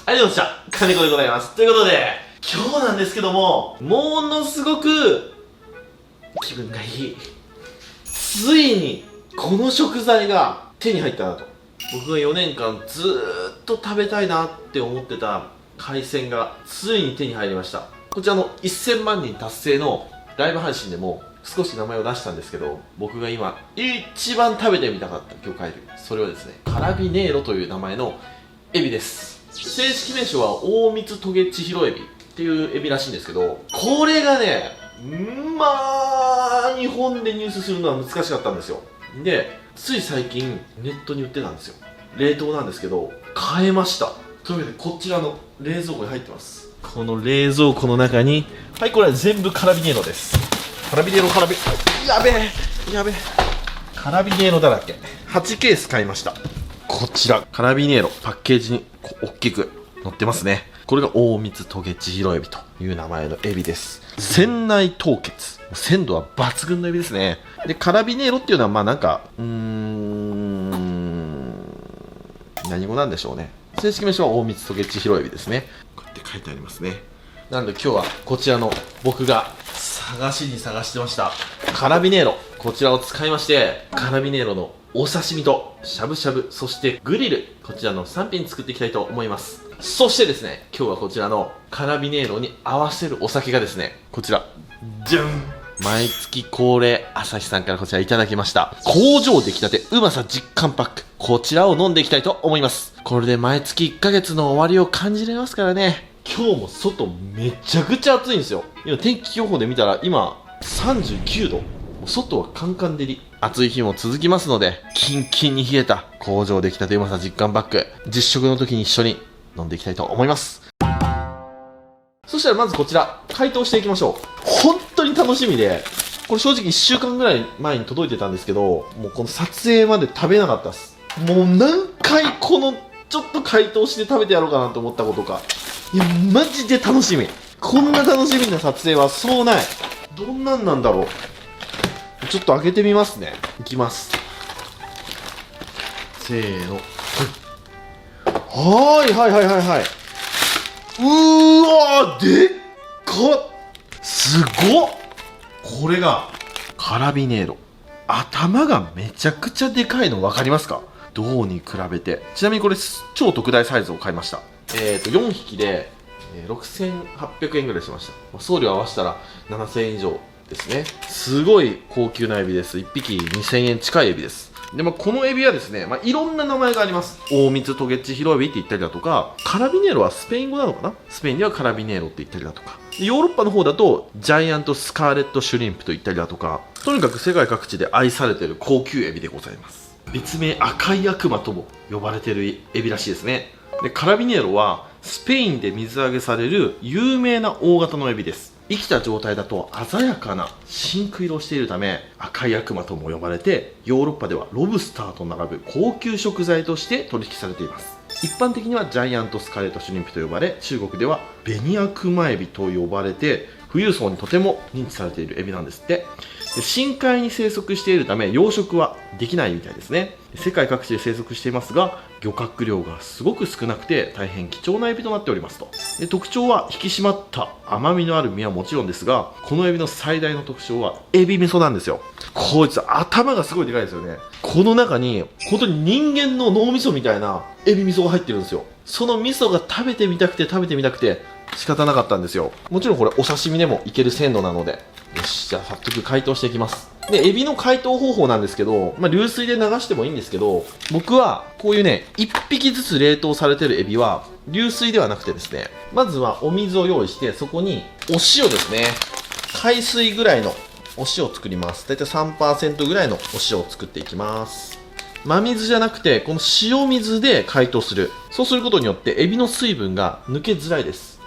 はい、どうもした金子でございます。ということで、今日なんですけども、ものすごく気分がいい。ついにこの食材が手に入ったなと。僕が4年間ずーっと食べたいなって思ってた海鮮がついに手に入りました。こちらの1000万人達成のライブ配信でも少し名前を出したんですけど、僕が今一番食べてみたかった魚介類、それはですね、カラビネーロという名前のエビです。正式名称は大蜜トゲチヒロエビっていうエビらしいんですけど、これがね、まあ日本で入手するのは難しかったんですよ。で、つい最近ネットに売ってたんですよ。冷凍なんですけど買えました。というわけでこちらの冷蔵庫に入ってます。この冷蔵庫の中に、はい、これは全部カラビネーロです。カラビネーロやべえやべえ、カラビネーロだらけ。8ケース買いました。こちらカラビネーロ、パッケージに大きく載ってますね。これが大蜜トゲチヒロエビという名前のエビです。鮮内凍結、鮮度は抜群のエビですね。でカラビネーロっていうのはまあなんか何語なんでしょうね。正式名称は大蜜トゲチヒロエビですね。こうやって書いてありますね。なので今日はこちらの僕が探してましたカラビネーロ、こちらを使いまして、カラビネーロのお刺身としゃぶしゃぶ、そしてグリル、こちらの3品作っていきたいと思います。そしてですね、今日はこちらのカラビネーロに合わせるお酒がですね、こちらじゃん、毎月恒例朝日さんからこちらいただきました工場出来たてうまさ実感パック、こちらを飲んでいきたいと思います。これで毎月1ヶ月の終わりを感じれますからね。今日も外めちゃくちゃ暑いんですよ。今天気予報で見たら今39度、外はカンカン照り。暑い日も続きますので、キンキンに冷えた工場出来たてうまさ実感パック、実食の時に一緒に飲んでいきたいと思います。そしたらまずこちら解凍していきましょう。本当に楽しみで、これ正直1週間ぐらい前に届いてたんですけど、もうこの撮影まで食べなかったです。もう何回このちょっと解凍して食べてやろうかなと思ったことか。いやマジで楽しみ。こんな楽しみな撮影はそうない。どんなんなんだろう。ちょっと開けてみますね。いきます。せーの。はいはいはいはいはい。うーわー、でっかっ、すごっ。これがカラビネーロ。頭がめちゃくちゃでかいの分かりますか。銅に比べて。ちなみにこれ超特大サイズを買いました。4匹で6800円ぐらいしました。送料合わせたら7000円以上ですね。すごい高級なエビです。1匹2000円近いエビです。で、このエビはですね、いろんな名前があります。大蜜トゲチヒロエビって言ったりだとか、カラビネーロはスペイン語なのかな、スペインではカラビネーロって言ったりだとか、ヨーロッパの方だとジャイアントスカーレットシュリンプと言ったりだとか、とにかく世界各地で愛されている高級エビでございます。別名赤い悪魔とも呼ばれているエビらしいですね。でカラビネーロはスペインで水揚げされる有名な大型のエビです。生きた状態だと鮮やかな深紅色をしているため、赤い悪魔とも呼ばれて、ヨーロッパではロブスターと並ぶ高級食材として取引されています。一般的にはジャイアントスカーレットシュリンプと呼ばれ、中国ではベニアクマエビと呼ばれて富裕層にとても認知されているエビなんですって。で深海に生息しているため養殖はできないみたいですね。世界各地で生息していますが、漁獲量がすごく少なくて大変貴重なエビとなっておりますと。で特徴は引き締まった甘みのある身はもちろんですが、このエビの最大の特徴はエビ味噌なんですよ。こいつ頭がすごいでかいですよね。この中に本当に人間の脳みそみたいなエビ味噌が入ってるんですよ。その味噌が食べてみたくて仕方なかったんですよ。もちろんこれお刺身でもいける鮮度なので、よし、じゃあ早速解凍していきます。でエビの解凍方法なんですけど、流水で流してもいいんですけど、僕はこういうね1匹ずつ冷凍されてるエビは流水ではなくてですね、まずはお水を用意して、そこにお塩ですね、海水ぐらいのお塩を作ります。だいたい 3% ぐらいのお塩を作っていきます。真水じゃなくてこの塩水で解凍する。そうすることによってエビの水分が抜けづらいです。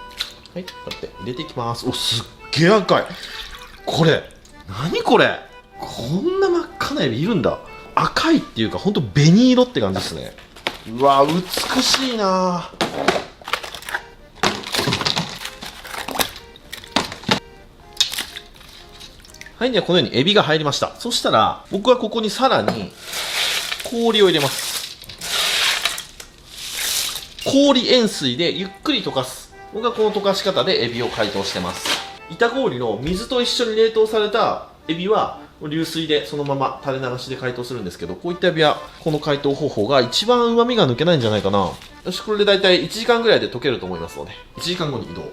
はい、こうやって入れていきます。お、すっげえ赤い。これ何これ、こんな真っ赤なエビいるんだ。赤いっていうかほんと紅色って感じですね。うわ美しいな。はい、ではこのようにエビが入りました。そしたら僕はここにさらに氷を入れます。氷塩水でゆっくり溶かす。僕はこの溶かし方でエビを解凍してます。板氷の水と一緒に冷凍されたエビは流水でそのまま垂れ流しで解凍するんですけど、こういったエビはこの解凍方法が一番旨味が抜けないんじゃないかな。よし、これでだいたい1時間ぐらいで溶けると思いますので、1時間後に移動。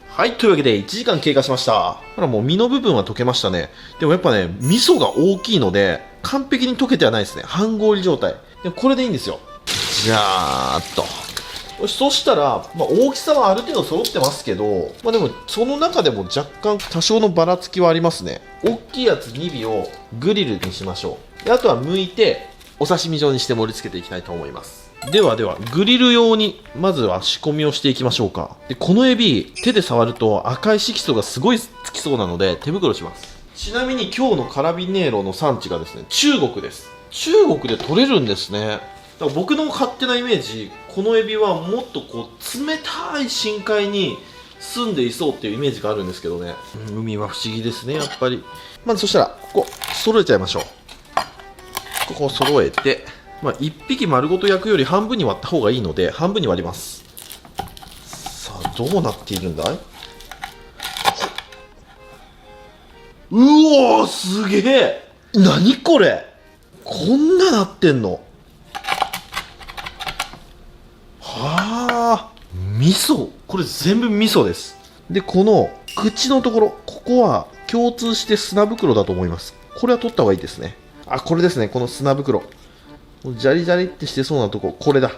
はい、というわけで1時間経過しました。ほらもう身の部分は溶けましたね。でもやっぱね、味噌が大きいので完璧に溶けてはないですね。半氷状態。でもこれでいいんですよ。じゃーっと。よし、そしたら、大きさはある程度揃ってますけど、でもその中でも若干多少のばらつきはありますね。大きいやつ2尾をグリルにしましょう。であとは剥いてお刺身状にして盛り付けていきたいと思います。ではグリル用にまずは仕込みをしていきましょうか。でこのエビ手で触ると赤い色素がすごいつきそうなので手袋します。ちなみに今日のカラビネーロの産地がですね、中国です。中国で取れるんですね。だから僕の勝手なイメージ、このエビはもっとこう冷たい深海に住んでいそうっていうイメージがあるんですけどね、海は不思議ですね、やっぱり。まずそしたらここ揃えちゃいましょう。ここを揃えて、1匹丸ごと焼くより半分に割った方がいいので半分に割ります。さあどうなっているんだい。うおー、すげえ。何これ、こんななってんの。はあ、味噌、これ全部味噌です。でこの口のところ、ここは共通して砂袋だと思います。これは取った方がいいですね。あ、これですね、この砂袋ジャリジャリってしてそうなとこ、これだ。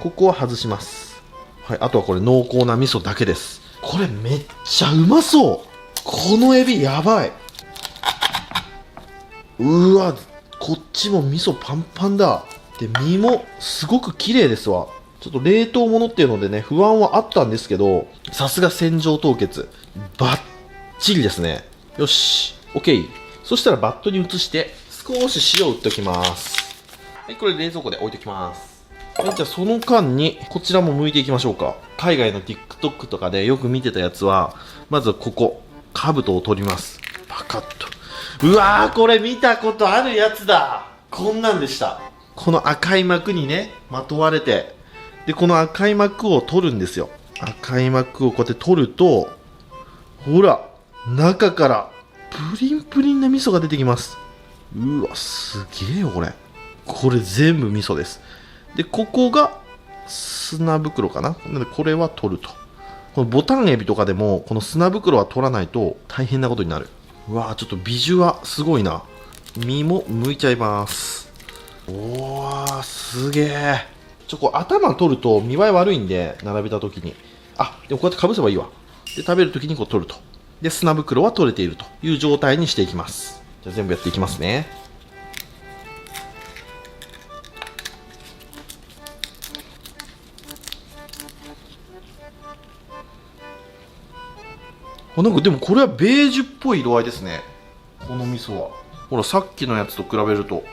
ここは外します。はい、あとはこれ濃厚な味噌だけです。これめっちゃうまそう。このエビやばい。うわ、こっちも味噌パンパンだ。で身もすごく綺麗ですわ。ちょっと冷凍物っていうのでね、不安はあったんですけど、さすが洗浄凍結バッチリですね。よし OK。 そしたらバットに移して少し塩を打っておきます。はい、これ冷蔵庫で置いておきます。はい、じゃあその間にこちらも剥いていきましょうか。海外の TikTok とかでよく見てたやつは、まずここ兜を取ります。パカッと。うわー、これ見たことあるやつだ。こんなんでした。この赤い膜にねまとわれて、でこの赤い膜を取るんですよ。赤い膜をこうやって取ると、ほら中からプリンプリンな味噌が出てきます。うわ、すげえよこれ。これ全部味噌です。でここが砂袋かな。なのでこれは取ると。このボタンエビとかでもこの砂袋は取らないと大変なことになる。うわー、ちょっとビジュはすごいな。身も剥いちゃいます。おー、すげえ。こう頭取ると見栄え悪いんで、並べた時に、あ、でもこうやってかぶせばいいわ。で食べる時にこう取ると。で砂袋は取れているという状態にしていきます。じゃあ全部やっていきますね。なんかでもこれはベージュっぽい色合いですね、この味噌は。ほらさっきのやつと比べると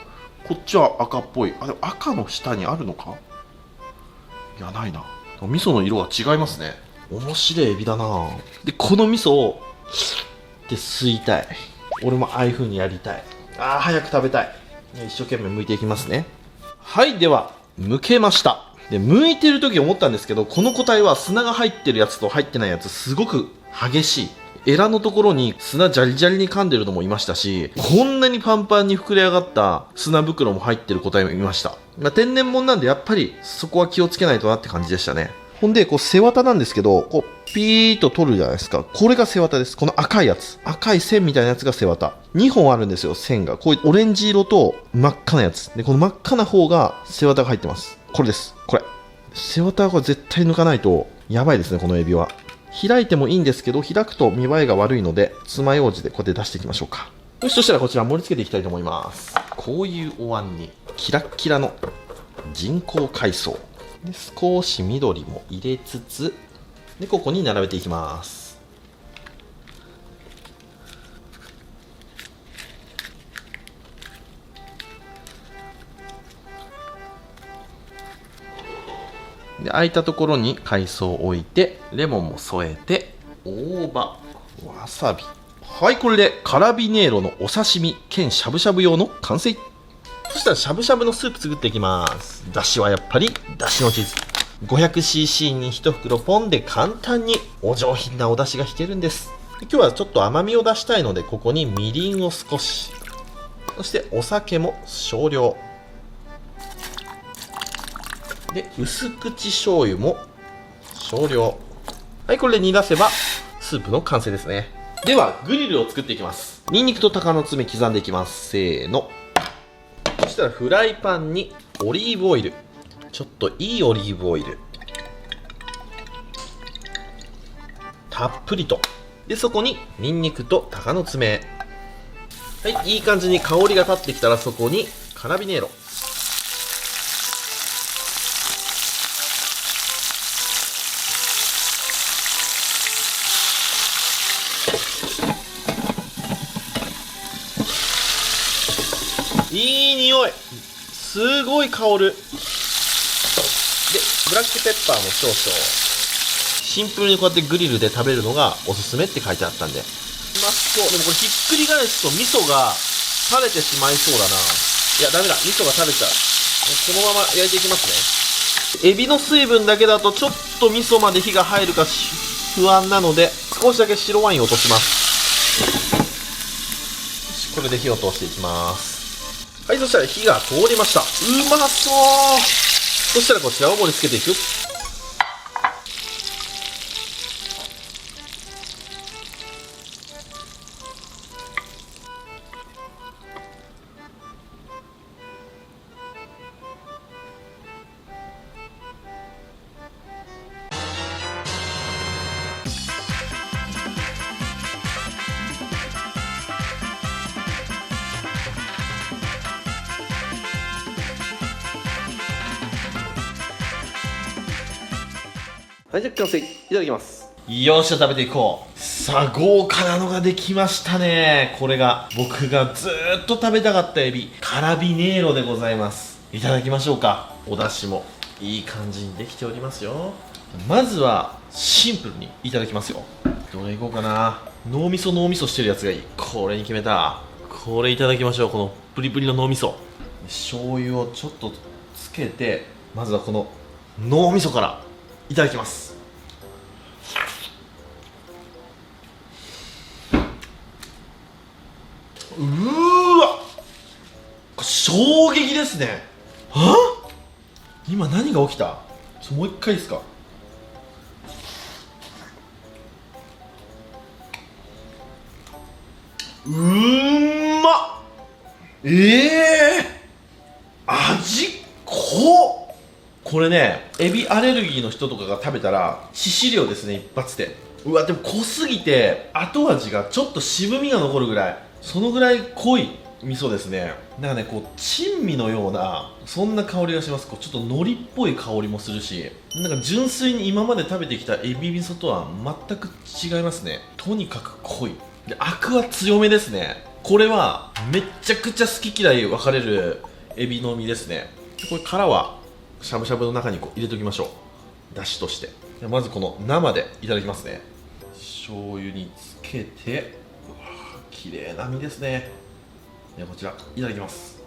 こっちは赤っぽい。あ、でも赤の下にあるのか。いや、ないな。味噌の色が違いますね。面白いエビだな。でこの味噌をで吸いたい。俺もああいう風にやりたい。ああ、早く食べたい。一生懸命剥いていきますね。はい、では剥けました。で剥いてる時思ったんですけど、この個体は砂が入ってるやつと入ってないやつすごく激しい。エラのところに砂ジャリジャリに噛んでるのもいましたし、こんなにパンパンに膨れ上がった砂袋も入ってる個体もいました。天然物なんでやっぱりそこは気をつけないとなって感じでしたね。ほんでこう背わたなんですけど、こうピーッと取るじゃないですか。これが背わたです。この赤いやつ、赤い線みたいなやつが背わた。2本あるんですよ、線が。こういうオレンジ色と真っ赤なやつで、この真っ赤な方が背わたが入ってます。これです。これ背わたは絶対抜かないとやばいですね、このエビは。開いてもいいんですけど、開くと見栄えが悪いので爪楊枝でこうやって出していきましょうか。よし、そしたらこちら盛り付けていきたいと思います。こういうお椀にキラッキラの人工海藻で少し緑も入れつつ、でここに並べていきます。で空いたところに海藻を置いて、レモンも添えて、大葉、わさび。はい、これでカラビネーロのお刺身兼しゃぶしゃぶ用の完成。そしたらしゃぶしゃぶのスープ作っていきます。だしはやっぱりだしのチーズ。500cc に1袋ポンで簡単にお上品なお出汁が引けるんです。今日はちょっと甘みを出したいので、ここにみりんを少し、そしてお酒も少量で、薄口醤油も少量。はい、これで煮出せばスープの完成ですね。ではグリルを作っていきます。ニンニクと鷹の爪刻んでいきます。せーの。そしたらフライパンにオリーブオイル、ちょっといいオリーブオイルたっぷりと。でそこにニンニクと鷹の爪。はい、いい感じに香りが立ってきたら、そこにカラビネーロ、いい匂い、すごい香る。でブラックペッパーも少々。シンプルにこうやってグリルで食べるのがおすすめって書いてあったんで。ますと、でもこれひっくり返すと味噌が垂れてしまいそうだな。いやダメだ、味噌が垂れちゃう。このまま焼いていきますね。エビの水分だけだとちょっと味噌まで火が入るか不安なので、少しだけ白ワインを落とします。これで火を通していきます。はい、そしたら火が通りました。うまそう。そしたらこちらを盛り付けていく。はい、じゃあ完成。いただきます。よっしゃ、食べていこう。さあ、豪華なのができましたね。これが僕がずーっと食べたかったエビ、カラビネーロでございます。いただきましょうか。お出汁もいい感じにできておりますよ。まずはシンプルにいただきますよ。どれいこうかな。脳みそしてるやつがいい。これに決めた。これいただきましょう。このプリプリの脳みそ。醤油をちょっとつけて、まずはこの脳みそからいただきます。うーわ、衝撃ですね。はあ、今何が起きた？もう一回いいですか？まっ、味濃っ。これね、エビアレルギーの人とかが食べたら致死量ですね、一発で。うわ、でも濃すぎて後味がちょっと渋みが残るぐらい、そのぐらい濃い味噌ですね。なんかね、こう珍味のようなそんな香りがします。こうちょっと海苔っぽい香りもするし、なんか純粋に今まで食べてきたエビ味噌とは全く違いますね。とにかく濃いで、アクは強めですね。これはめっちゃくちゃ好き嫌い分かれるエビの身ですね。これ殻はしゃぶしゃぶの中にこう入れておきましょう、だしとして。まずこの生でいただきますね。醤油につけて、うわー、綺麗な身ですね。ではこちらいただきます。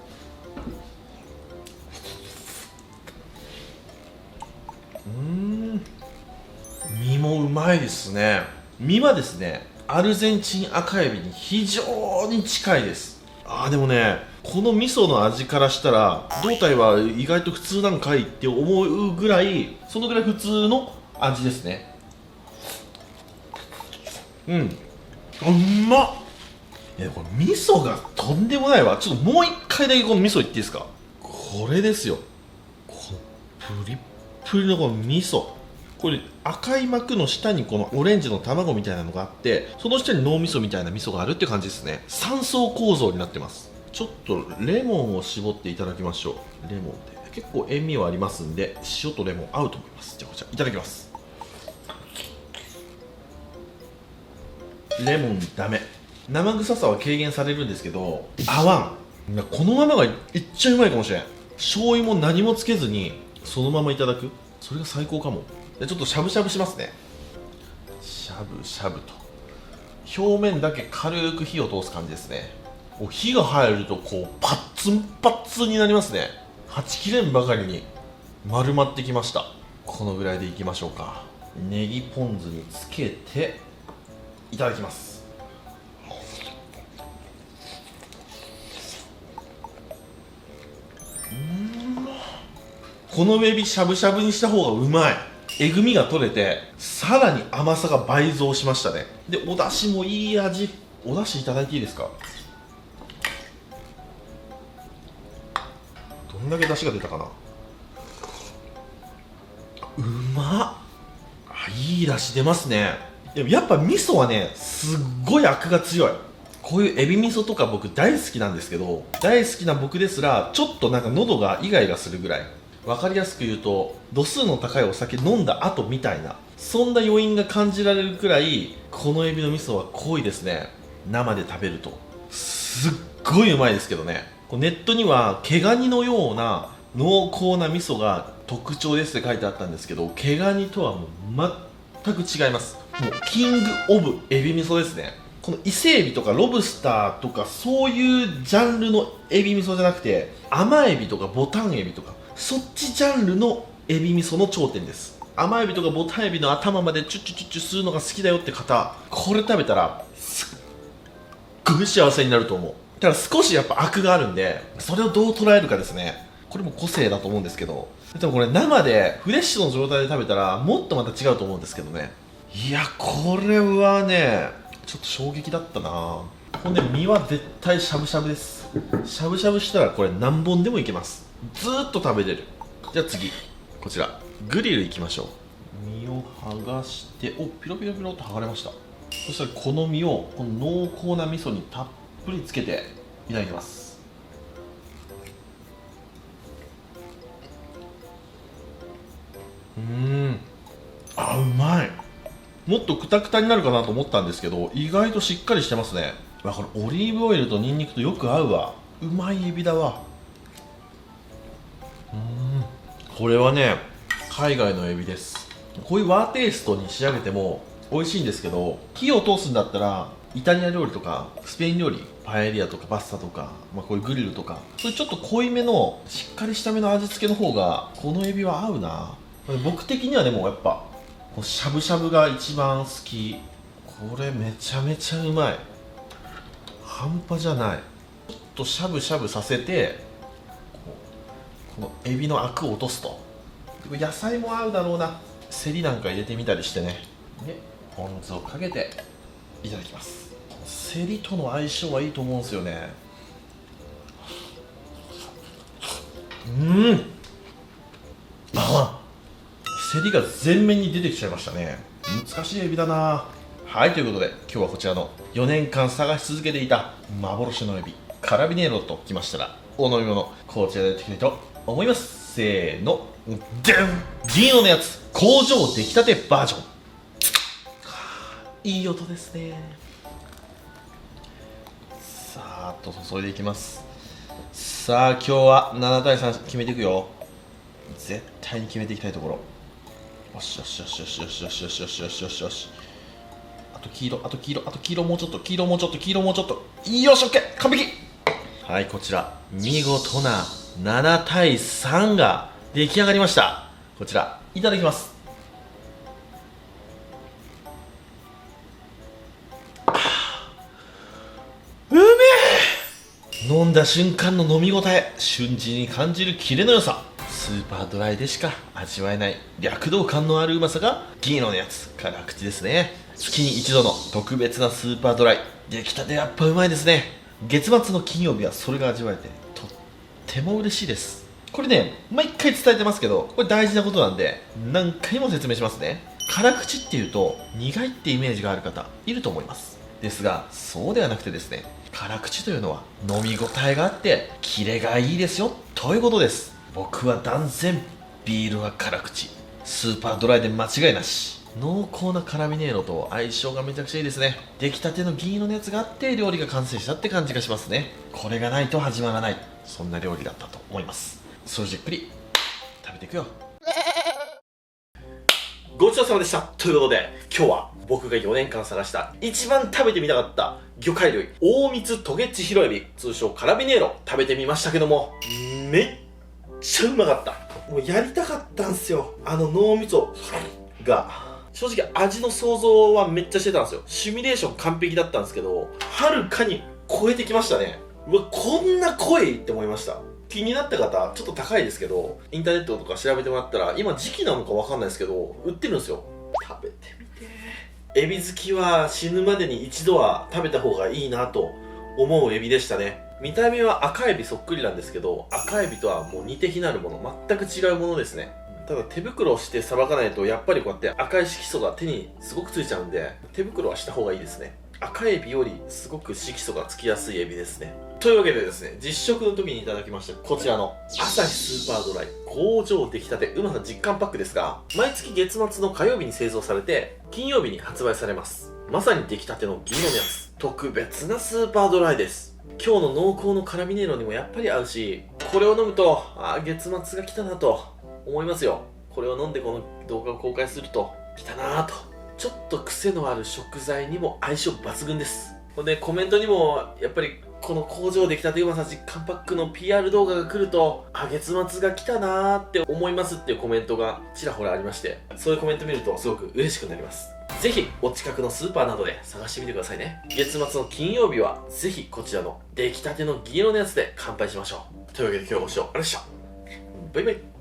身もうまいですね。身はですね、アルゼンチン赤エビに非常に近いです。でもね、この味噌の味からしたら胴体は意外と普通なんかいって思うぐらい、そのぐらい普通の味ですね。うまっ。これ味噌がとんでもないわ。ちょっともう一回だけこの味噌いっていいですか。これですよ、このプリップリのこの味噌。これ赤い膜の下にこのオレンジの卵みたいなのがあって、その下に脳みそみたいな味噌があるって感じですね。3層構造になってます。ちょっとレモンを絞っていただきましょう。レモンで結構塩味はありますんで、塩とレモン合うと思います。じゃあこちらいただきます。レモンダメ、生臭さは軽減されるんですけど合わん。このままがいっちゃうまいかもしれん。醤油も何もつけずにそのままいただく、それが最高かも。でちょっとしゃぶしゃぶしますね。しゃぶしゃぶと表面だけ軽く火を通す感じですね。こう火が入るとこうパッツンパッツンになりますね。はち切れんばかりに丸まってきました。このぐらいでいきましょうか。ネギポン酢につけていただきます。このエビしゃぶしゃぶにした方がうまい。えぐみが取れてさらに甘さが倍増しましたね。でお出汁もいい味。お出汁いただいていいですか。どんだけ出汁が出たかな。うまっ。いい出汁出ますね。でもやっぱ味噌はねすっごいアクが強い。こういうエビ味噌とか僕大好きなんですけど、大好きな僕ですらちょっとなんか喉がイガイガするぐらい。分かりやすく言うと度数の高いお酒飲んだ後みたいな、そんな余韻が感じられるくらいこのエビの味噌は濃いですね。生で食べるとすっごいうまいですけどね。ネットには毛ガニのような濃厚な味噌が特徴ですって書いてあったんですけど、毛ガニとはもう全く違います。もうキングオブエビ味噌ですね。この伊勢エビとかロブスターとかそういうジャンルのエビ味噌じゃなくて、甘エビとかボタンエビとかそっちジャンルのエビ味噌の頂点です。甘エビとかボタンエビの頭までチュッチュチュッチュするのが好きだよって方、これ食べたらすっごい幸せになると思う。ただ少しやっぱアクがあるんで、それをどう捉えるかですね。これも個性だと思うんですけど、でもこれ生でフレッシュの状態で食べたらもっとまた違うと思うんですけどね。いやこれはねちょっと衝撃だったな。ほんで身は絶対しゃぶしゃぶです。しゃぶしゃぶしたらこれ何本でもいけます。ずーっと食べれる。じゃあ次こちらグリルいきましょう。身を剥がして、おピロピロピロと剥がれました。そしたらこの身をこの濃厚な味噌にたっぷりつけていただきます。あ、うまい。もっとクタクタになるかなと思ったんですけど、意外としっかりしてますね。これオリーブオイルとニンニクとよく合うわ。うまいエビだわ。これはね海外のエビです。こういう和テイストに仕上げても美味しいんですけど、火を通すんだったらイタリア料理とかスペイン料理、パエリアとかパスタとか、こういうグリルとかそういうちょっと濃いめのしっかりしための味付けの方がこのエビは合うな。僕的にはでもやっぱしゃぶしゃぶが一番好き。これめちゃめちゃうまい。半端じゃない。ちょっとしゃぶしゃぶさせてこのエビのアクを落とすと。野菜も合うだろうな。セリなんか入れてみたりしてね。でポン酢をかけていただきます。セリとの相性はいいと思うんですよね。セリが全面に出てきちゃいましたね。難しいエビだな。はい、ということで今日はこちらの4年間探し続けていた幻のエビカラビネーロときましたら、お飲み物こちらでやっていきたいと思います。せーのでん、銀色のやつ工場出来たてバージョン。いい音ですね。さーっと注いでいきます。さあ今日は7対3決めていくよ。絶対に決めていきたいところ。よしよしよしよしよしよしよしよしよしよしよし。あと黄色、あと黄色、あと黄色もうちょっと、黄色もうちょっと、黄色もうちょっと。よし、オッケー、完璧。はい、こちら見事な7対3が出来上がりました。こちらいただきます。うめえ。飲んだ瞬間の飲み応え、瞬時に感じるキレの良さ、スーパードライでしか味わえない躍動感のあるうまさが銀色のやつ辛口ですね。月に一度の特別なスーパードライ、出来たてやっぱうまいですね。月末の金曜日はそれが味わえてとっても嬉しいです。これね毎回伝えてますけど、これ大事なことなんで何回も説明しますね。辛口っていうと苦いってイメージがある方いると思いますですが、そうではなくてですね、辛口というのは飲み応えがあってキレがいいですよということです。僕は断然ビールは辛口、スーパードライで間違いなし。濃厚なカラビネーロと相性がめちゃくちゃいいですね。出来たての銀色のやつがあって料理が完成したって感じがしますね。これがないと始まらない、そんな料理だったと思います。それじっくり食べていくよ。ごちそうさまでした。ということで今日は僕が4年間探した一番食べてみたかった魚介類、大蜜トゲッチヒロエビ、通称カラビネーロ、食べてみましたけども、めっちゃうまかった。もうやりたかったんすよ。脳みそが。正直味の想像はめっちゃしてたんですよ。シミュレーション完璧だったんですけど、はるかに超えてきましたね。うわ、こんな濃いって思いました。気になった方、ちょっと高いですけど、インターネットとか調べてもらったら、今時期なのかわかんないですけど、売ってるんですよ。食べてみて。エビ好きは死ぬまでに一度は食べた方がいいなと思うエビでしたね。見た目は赤エビそっくりなんですけど、赤エビとはもう似て非なるもの、全く違うものですね。ただ手袋をしてさばかないと、やっぱりこうやって赤い色素が手にすごくついちゃうんで、手袋はした方がいいですね。赤エビよりすごく色素がつきやすいエビですね。というわけでですね、実食の時にいただきましたこちらのアサヒスーパードライ工場出来たてうまさ実感パックですが、毎月月末の火曜日に製造されて金曜日に発売されます。まさに出来たての銀のやつ、特別なスーパードライです。今日の濃厚のカラビネーロにもやっぱり合うし、これを飲むと月末が来たなと思いますよ。これを飲んでこの動画を公開すると来たなぁと、ちょっと癖のある食材にも相性抜群です。ほんでコメントにもやっぱりこの工場できたてうまさ実感パックの PR 動画が来ると、月末が来たなーって思いますっていうコメントがちらほらありまして、そういうコメント見るとすごく嬉しくなります。ぜひお近くのスーパーなどで探してみてくださいね。月末の金曜日はぜひこちらの出来たての銀色のやつで乾杯しましょう。というわけで今日ご視聴ありがとうございました。バイバイ。